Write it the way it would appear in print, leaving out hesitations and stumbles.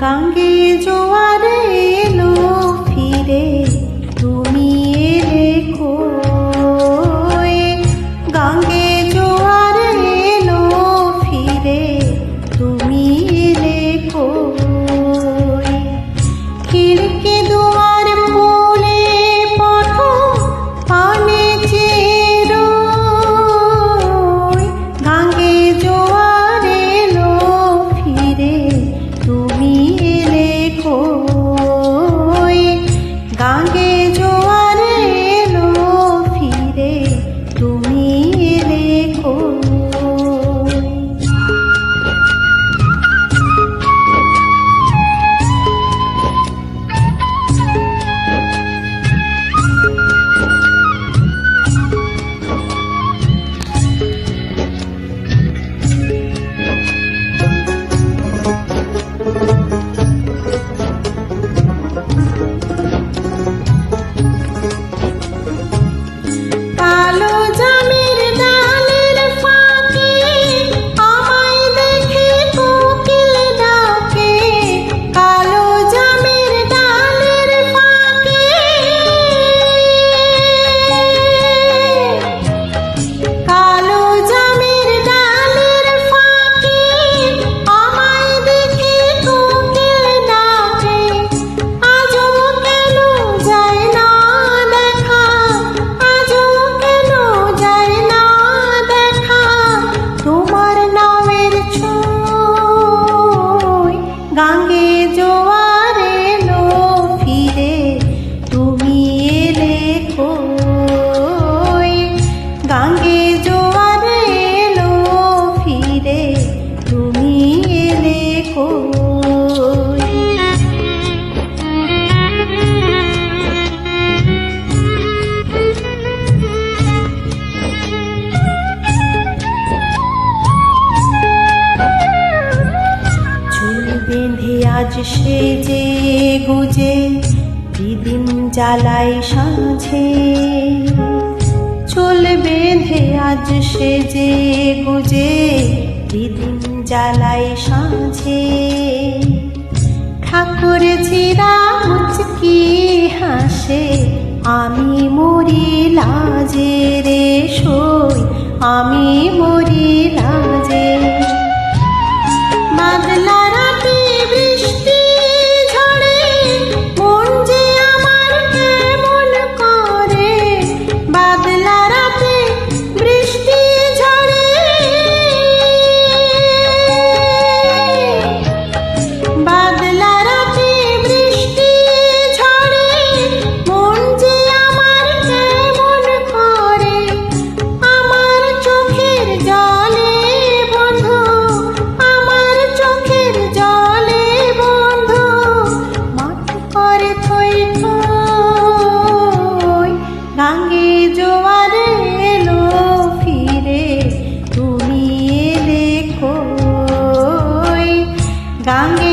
গাঙ্গে জোয়ারে এলো ফিরে, তুমি এলে কই? গাঙ্গে জোয়ারে এলো ফিরে, তুমি এলে কই? খিড়কি দুয়ার খুলে পথ পানে চেয়ে রই। গাঙ্গে জোয়ারে এলো ফিরে, তুমি এলে কই? গাঙ্গে জোয়ারে এলো ফিরে, তুমি এলে কই? কালো জামের ডালের ফাঁকে আমায় দেখে কোকিল ডাকে। কালো জামের ডালের ফাঁকে, কালো জামের ডালের ফাঁকে আমায় দেখে কোকিল ডাকে। আজও কেন যায় না দেখা, আজও কেন যায় না দেখা তোমার নামের ছোঁয়। গাঙ্গে জোয়ারে এলো ফিরে, তুমি এলে কই? গাঙ্গে জোয়ারে এলো ফিরে, তুমি এলে কই? চুল বেঁধে আজ সেজে গুজে দিদিন জ্বালাই সাঁঝে। চুল বেঁধে আজ সেজে গুজে দিদিন জ্বালাই সাঁঝে। ঠাকুর চিরা মুচকি হাসে, আমি মরি লাজে রে সই, আমি মরি লাজে। বাদলা রাতে বৃষ্টি ঝরে, মন যে আমার কেমন করে। বাদলা রাতে বৃষ্টি ঝরে, বাদলা রাতে বৃষ্টি ঝরে, মন যে আমার কেমন করে। আমার চোখের জলে বন্ধু, আমার চোখের জলে বন্ধু মাটি করে থই থই। গাঙ্গে জোয়ারে এলো ফিরে, তুমি এলে কই? গাঙ্গে